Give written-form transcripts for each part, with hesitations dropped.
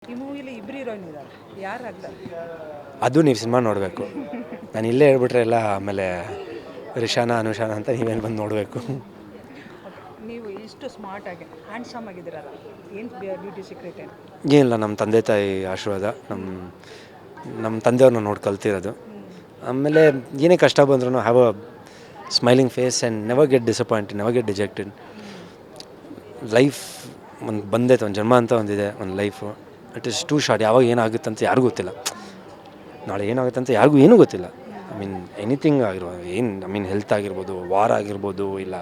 ಈ ಮೂವಿಲಿ ಇಬ್ಬರು ಹೀರೋಯಿನ್ ಇದ್ದಾರೆ, ಯಾರು ಆಗ್ತಾರೆ? ಅದು ನೀವು ಸಿನಿಮಾ ನೋಡಬೇಕು. ನಾನು ಇಲ್ಲೇ ಹೇಳ್ಬಿಟ್ರೆ ಎಲ್ಲ ಆಮೇಲೆ ರಿಷಾನ ಅನುಷಾನ ಅಂತ ನೀವೇನು ಬಂದು ನೋಡಬೇಕು. ನೀವು ಇಷ್ಟು ಸ್ಮಾರ್ಟಾಗಿ ಹ್ಯಾಂಡ್ಸಮ್ ಆಗಿದ್ದೀರಲ್ಲ, ಏನು ಬ್ಯೂಟಿ ಸೀಕ್ರೆಟ್ ಏನು? ಏನಿಲ್ಲ, ನಮ್ಮ ತಂದೆ ತಾಯಿ ಆಶೀರ್ವಾದ, ನಮ್ಮ ತಂದೆಯವ್ರನ್ನ ನೋಡಿ ಕಲ್ತಿರೋದು. ಆಮೇಲೆ ಏನೇ ಕಷ್ಟ ಬಂದ್ರೂ have a smiling face and never get disappointed, never get dejected. Life ಒಂದು ಬಂದೈತೆ, ಒಂದು ಜನ್ಮ ಅಂತ ಒಂದಿದೆ, ಒಂದು life. It is too short. ಯಾವಾಗ ಏನಾಗುತ್ತೆ ಅಂತ ಯಾರಿಗೂ ಗೊತ್ತಿಲ್ಲ. ನಾಳೆ ಏನಾಗುತ್ತೆ ಅಂತ ಯಾರಿಗೂ ಏನೂ ಗೊತ್ತಿಲ್ಲ. ಐ ಮೀನ್ ಎನಿಥಿಂಗ್ ಆಗಿರ್ಬೋದು, ಹೆಲ್ತ್ ಆಗಿರ್ಬೋದು, ವಾರ್ ಆಗಿರ್ಬೋದು, ಇಲ್ಲ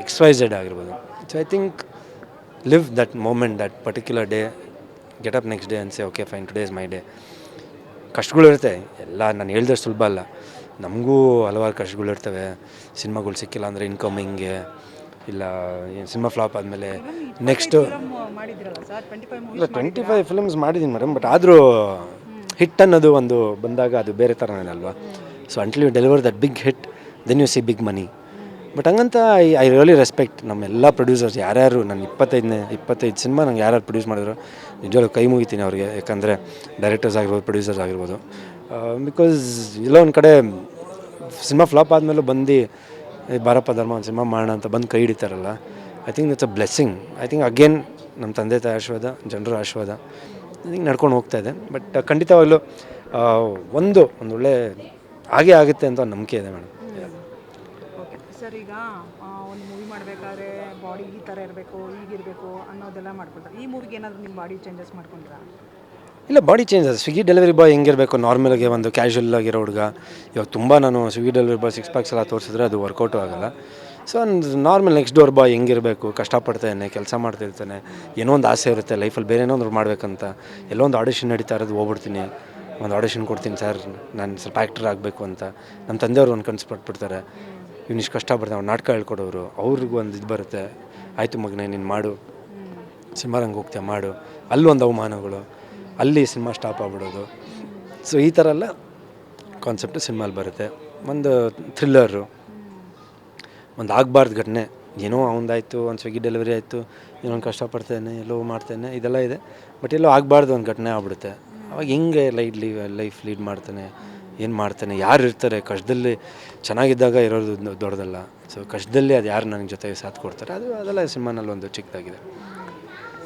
XYZ ಆಗಿರ್ಬೋದು. So I think live that moment, that particular day, get up next day and say okay fine, today is my day. ಕಷ್ಟಗಳಿರುತ್ತೆ ಎಲ್ಲ, ನಾನು ಹೇಳ್ದಷ್ಟು ಸುಲಭ ಅಲ್ಲ. ನಮಗೂ ಹಲವಾರು ಕಷ್ಟಗಳಿರ್ತವೆ. ಸಿನಿಮಾಗಳು ಸಿಕ್ಕಿಲ್ಲ ಅಂದರೆ ಇನ್ಕಮಿಂಗ್ಗೆ, ಇಲ್ಲ ಸಿನಿಮಾ ಫ್ಲಾಪ್ ಆದಮೇಲೆ ನೆಕ್ಸ್ಟು ಮಾಡಿದ್ರಲ್ಲ ಸರ್, 25 ಇಲ್ಲ ಮೂವೀಸ್ 25 ಫಿಲ್ಮ್ಸ್ ಮಾಡಿದ್ದೀನಿ ಮೇಡಮ್. ಬಟ್ ಆದರೂ ಹಿಟ್ ಅನ್ನೋದು ಒಂದು ಬಂದಾಗ ಅದು ಬೇರೆ ಥರನೇ ಅಲ್ವಾ. So until you deliver that big hit, then you see big money. But ಹಂಗಂತ ಐ ರಿಯಲಿ ರೆಸ್ಪೆಕ್ಟ್ ನಮ್ಮ ಎಲ್ಲ ಪ್ರೊಡ್ಯೂಸರ್ಸ್. ಯಾರ್ಯಾರು ನಾನು 25 ಸಿನಿಮಾ ನಂಗೆ ಯಾರ್ಯಾರು ಪ್ರೊಡ್ಯೂಸ್ ಮಾಡಿದ್ರು ನಿಜವಾಗ್ಲೂ ಕೈ ಮುಗಿತೀನಿ ಅವ್ರಿಗೆ. ಯಾಕಂದರೆ ಡೈರೆಕ್ಟರ್ಸ್ ಆಗಿರ್ಬೋದು, ಪ್ರೊಡ್ಯೂಸರ್ಸ್ ಆಗಿರ್ಬೋದು. ಬಿಕಾಸ್ ಎಲ್ಲೋ ಒಂದು ಕಡೆ ಸಿನಿಮಾ ಫ್ಲಾಪ್ ಆದಮೇಲೂ ಬಂದು ಬಾರಪ್ಪ ಧರ್ಮ ಒಂದು ಸಿನಿಮಾ ಮಾಡೋಣ ಅಂತ ಬಂದು ಕೈ ಹಿಡಿತಾರಲ್ಲ, I think it's a blessing. I think again ನಮ್ಮ ತಂದೆ ತಾಯಿ ಆಶೀರ್ವಾದ, ಜನರ ಆಶೀರ್ವಾದ ಹಿಂಗೆ ನಡ್ಕೊಂಡು ಹೋಗ್ತಾ ಇದೆ. ಬಟ್ ಖಂಡಿತವಾಗ್ಲೂ ಒಂದು ಒಳ್ಳೆ ಹಾಗೇ ಆಗುತ್ತೆ ಅಂತ ಒಂದು ನಂಬಿಕೆ ಇದೆ ಮೇಡಮ್. ಓಕೆ ಸರ್, ಈಗ ಒಂದು ಮೂವಿ ಮಾಡಬೇಕಾದ್ರೆ ಬಾಡಿ ಈ ಥರ ಇರಬೇಕು, ಈಗಿರಬೇಕು ಅನ್ನೋದೆಲ್ಲ ಮಾಡ್ಕೊಳ್ತಾರೆ. ಈ ಮೂವಿಗೆ ಏನಾದರೂ ನಿಮ್ಮ ಬಾಡಿ ಚೇಂಜಸ್ ಮಾಡ್ಕೊಂಡ್ರಾ? ಇಲ್ಲ, ಬಾಡಿ ಚೇಂಜ್ ಅದು. ಸ್ವಿಗ್ಗಿ ಡೆಲಿವರಿ ಬಾಯ್ ಹೆಂಗಿರಬೇಕು, ನಾರ್ಮಲಾಗಿ ಒಂದು ಕ್ಯಾಶುವಲ್ ಆಗಿರೋ ಹುಡುಗ. ಇವಾಗ ತುಂಬ ನಾನು ಸ್ವಿಗ್ಗಿ ಡೆಲಿವರಿ ಬಾಯ್ 6 ಪ್ಯಾಕ್ಸ್ ಎಲ್ಲ ತೋರಿಸಿದ್ರೆ ಅದು ವರ್ಕೌಟು ಆಗೋಲ್ಲ. ಸೊ ಒಂದು ನಾರ್ಮಲ್ ನೆಕ್ಸ್ಟ್ ಡೋರ್ ಬಾಯ್ ಹೆಂಗಿರಬೇಕು, ಕಷ್ಟಪಡ್ತಾನೆ, ಕೆಲಸ ಮಾಡ್ತಿರ್ತಾನೆ, ಏನೋ ಒಂದು ಆಸೆ ಇರುತ್ತೆ ಲೈಫಲ್ಲಿ, ಬೇರೆ ಏನೋ ಒಂದು ಮಾಡಬೇಕಂತ. ಎಲ್ಲೋ ಒಂದು ಆಡಿಷನ್ ನಡೀತಾ ಇರೋದು, ಹೋಗ್ಬಿಡ್ತೀನಿ, ಒಂದು ಆಡಿಷನ್ ಕೊಡ್ತೀನಿ ಸರ್, ನಾನು ಸ್ವಲ್ಪ ಆ್ಯಕ್ಟರ್ ಆಗಬೇಕು ಅಂತ. ನಮ್ಮ ತಂದೆಯವರು ಒಂದು ಕನಸು ಪಟ್ಬಿಡ್ತಾರೆ, ಇವ್ನಿಷ್ಟು ಕಷ್ಟಪಡ್ತಾನೆ, ಅವ್ನು ನಾಟಕ ಹೇಳ್ಕೊಡೋರು, ಅವ್ರಿಗೂ ಒಂದು ಇದು ಬರುತ್ತೆ, ಆಯಿತು ಮಗನೇ ನೀನು ಮಾಡು, ಸಿನಿಮಾದಂಗೆ ಹೋಗ್ತೀಯ ಮಾಡು. ಅಲ್ಲೊಂದು ಅವಮಾನಗಳು, ಅಲ್ಲಿ ಸಿನಿಮಾ ಸ್ಟಾಪ್ ಆಗ್ಬಿಡೋದು. ಸೊ ಈ ಥರ ಎಲ್ಲ ಕಾನ್ಸೆಪ್ಟು ಸಿನಿಮಾಲಿ ಬರುತ್ತೆ. ಒಂದು ಥ್ರಿಲ್ಲರು, ಒಂದು ಆಗಬಾರ್ದು ಘಟನೆ, ಏನೋ ಅವನದಾಯಿತು, ಒಂದು ಸ್ವಿಗ್ಗಿ ಡೆಲಿವರಿ ಆಯಿತು, ಏನೋ ಒಂದು ಕಷ್ಟಪಡ್ತೇನೆ, ಎಲ್ಲೋ ಮಾಡ್ತೇನೆ, ಇದೆಲ್ಲ ಇದೆ. ಬಟ್ ಎಲ್ಲೋ ಆಗಬಾರ್ದು ಒಂದು ಘಟನೆ ಆಗ್ಬಿಡುತ್ತೆ. ಅವಾಗ ಹೆಂಗೆ ಲೈಫ್ ಲೀಡ್ ಮಾಡ್ತಾನೆ, ಏನು ಮಾಡ್ತಾನೆ, ಯಾರು ಇರ್ತಾರೆ ಕಷ್ಟದಲ್ಲಿ. ಚೆನ್ನಾಗಿದ್ದಾಗ ಇರೋದು ದೊಡ್ಡದಲ್ಲ. ಸೊ ಕಷ್ಟದಲ್ಲಿ ಅದು ಯಾರು ನನಗೆ ಜೊತೆಗೆ ಸಾಥ್ ಕೊಡ್ತಾರೆ, ಅದೆಲ್ಲ ಸಿನಿಮಾನಲ್ಲಿ ಒಂದು ಚಿಕ್ಕದಾಗಿದೆ.